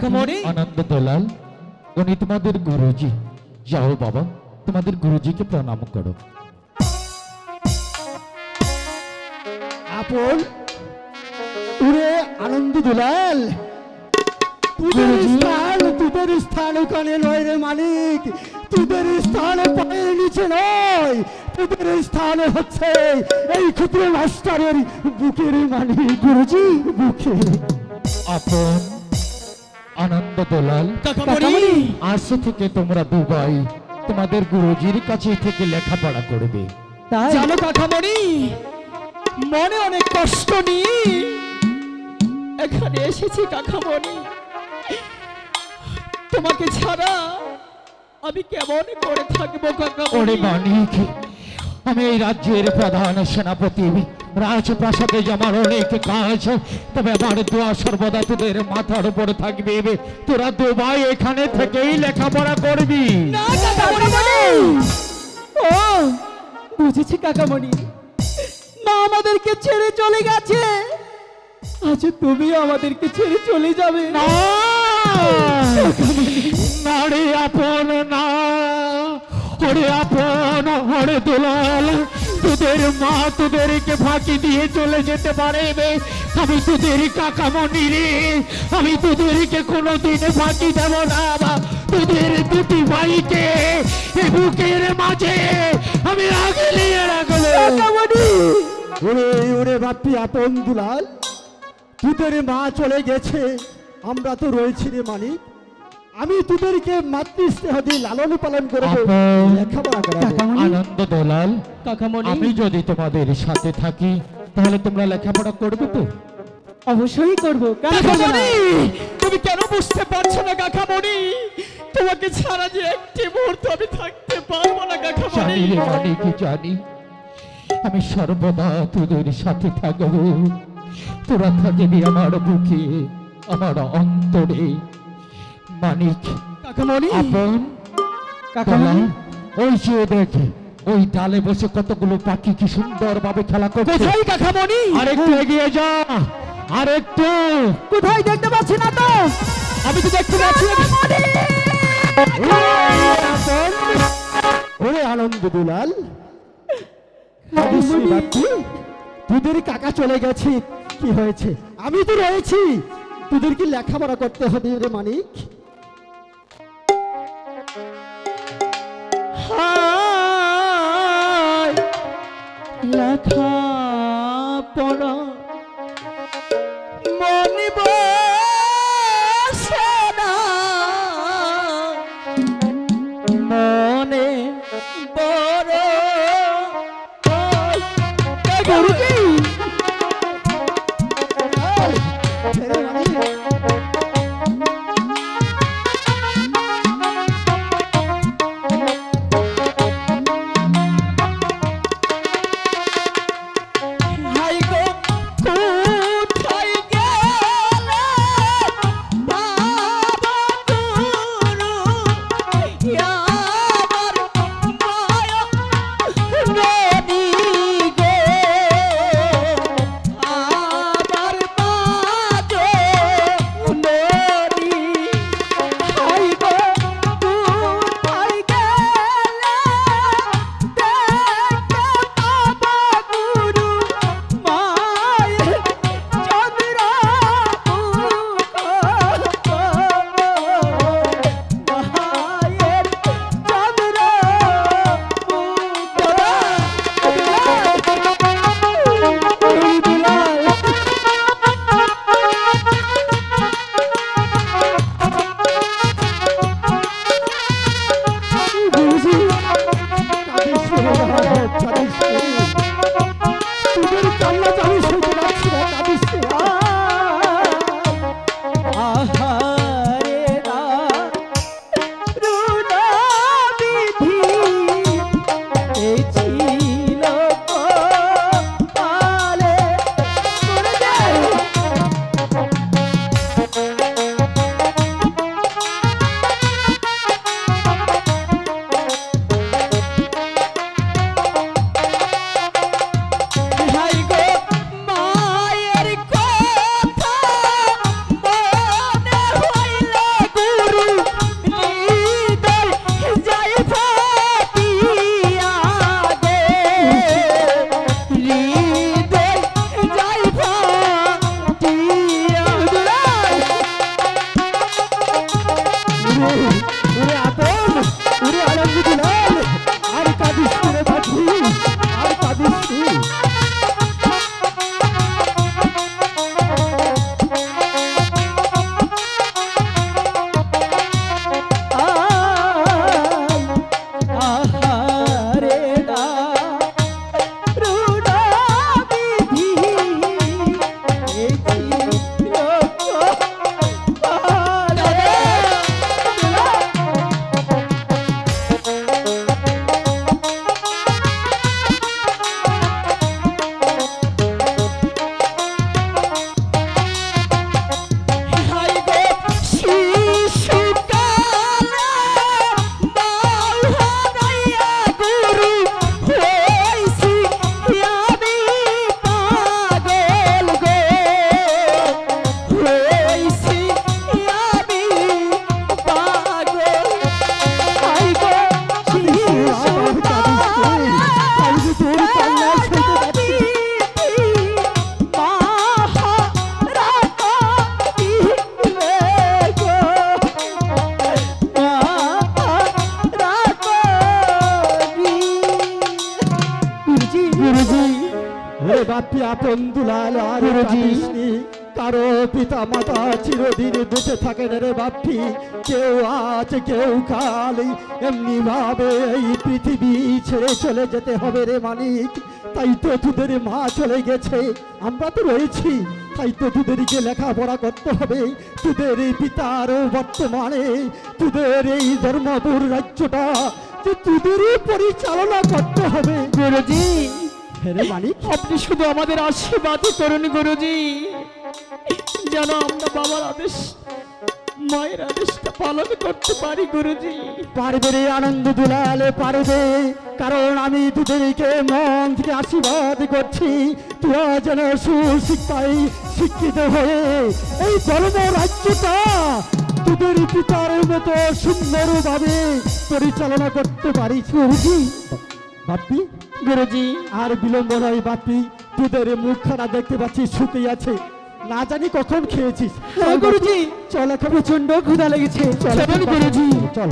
কাকামণি আনন্দ দলাল, উনি তোমাদের গুরুজি। যাও বাবা, তোমাদের গুরুজিকে প্রণাম করো। আপন উরে আনন্দ দুলাল, তোদের স্থান ওখানে নয় রে মালিক, তোদের স্থান পায়ের নিচে নয়, তোদের স্থান হচ্ছে এই ক্ষুদ্র মাস্টারের বুকের মালিক গুরুজি, বুকে। আপন আনন্দ দলাল, কাকামণি আজ থেকে তোমরা দুবাই তোমাদের গুরুজির কাছে থেকে লেখাপড়া করবে। তাই জানো কাকামণি, মনে অনেক কষ্ট নিয়ে এখানে এসেছি কাকামণি। তোমাকে ছাড়া আমি কেমন করে থাকবো ওরে কাকামণি? মানিক, আমি এই রাজ্যের প্রধান সেনাপতি, রাজপ্রাসাদে আমার অনেক কাজ, তবে আমার দোয়া সর্বদা তোদের মাথার উপর থাকবে। তোরা দুবাই এখানে থেকেই লেখাপড়া করবি। না কাকামণি, ও বুঝেছি কাকামণি, মা আমাদেরকে ছেড়ে চলে গেছে, আজ তুমি আমাদেরকে ছেড়ে চলে যাবে না না রে আপন, না ওরে আপন, ওরে দুলাল, তোদের মা তোদেরকে ফাঁকি দিয়ে চলে যেতে পারে, আমি তোদের কাকামণি রে, আমি তোদেরকে কোনোদিন ফাঁকি দেব না। তোদের দুটি ভাইকে এ বুকের মাঝে আমি আগে নিয়ে রাখবো। কাকামণি ওরে ওরে বাপি আপন দুলাল, তোদের মা চলে গেছে, আমরা তো রয়েছি রে মানিক, আমি তোদেরকে মাতৃস্নেহ দিয়ে লালন পালন করবো, আপন, লেখাপড়া করাবো। আনন্দ দলাল, কাকামণি আমি যদি তোমাদের সাথে থাকি তাহলে তোমরা লেখাপড়া করবে তো? অবশ্যই করবো, কাকামণি, তুমি কেন বুঝতে পারছো না কাকামণি? তোমাকে ছাড়া যে একটি মুহূর্ত আমি থাকতে পারবো না কাকামণি। জানি রে মানিক, জানি আমি সর্বদা তোদের সাথে থাকবো। তোরা থাকবি আমার বুকে, আমার অন্তরে। মানিক, কাকামণি, আপন, কাকামণি ওই যে দেখে ওই ডালে বসে কতগুলো পাখি কি সুন্দর ভাবে খেলা করছে। কোথায় কাকামণি? আরেকটু এগিয়ে যা, আরেকটু। কোথায় দেখতে পাচ্ছি না তো, আমি তো দেখতে পাচ্ছি না। ওরে আনন্দ দুলাল, তোদের কাকা চলে গেছে, কি হয়েছে, আমি তো রয়েছি, তোদের কি লেখাপড়া করতে হবে রে মানিক? হায় লেখা পড়া মনে বসে না, মনে বড় গুরুজি। রে মানিক, হাই গো কোথায় গেলে আপন দুলাল আর গুরুজি। কাঁদিসনি। কারো পিতা মাতা চিরদিন বেঁচে থাকেন রে বাপি, কেউ আজ কেউ কাল এমনি ভাবে এই পৃথিবী ছেড়ে চলে যেতে হবে রে মানিক। তাই তো তোদের মা চলে গেছে, আমরা তো রয়েছি, তাই তো তোদেরকে লেখাপড়া করতে হবে। তোদের এই পিতার বর্তমানে তোদের এই ধর্মপুর রাজ্যটা যে তোদেরই পরিচালনা করতে হবে। গুরুজি, রে মানিক, আপনি শুধু আমাদের আশীর্বাদ করুন গুরুজি, যেন আমরা বাবার আদেশ মায়ের আদেশটা পালন করতে পারি গুরুজি। পারবে রে আনন্দ দুলালে পারবে, কারণ আমি তোদেরকে মন থেকে আশীর্বাদ করছি। তোরা যেন সুশিক্ষায় শিক্ষিত হয়ে এই ধর্ম রাজ্যটা তোদের পিতার মতো সুন্দরভাবে পরিচালনা করতে পারিস গুরুজি। বাপি, গুরুজি, আর বিলম্ব নয় বাপি, তোদের মুখখানা দেখতে পাচ্ছি শুকিয়ে আছে, না জানি কখন খেয়েছিস। হ্যাঁ গুরুজি, চল, এখন প্রচন্ড ক্ষুধা লেগেছে, চল চলুন গুরুজি। চল।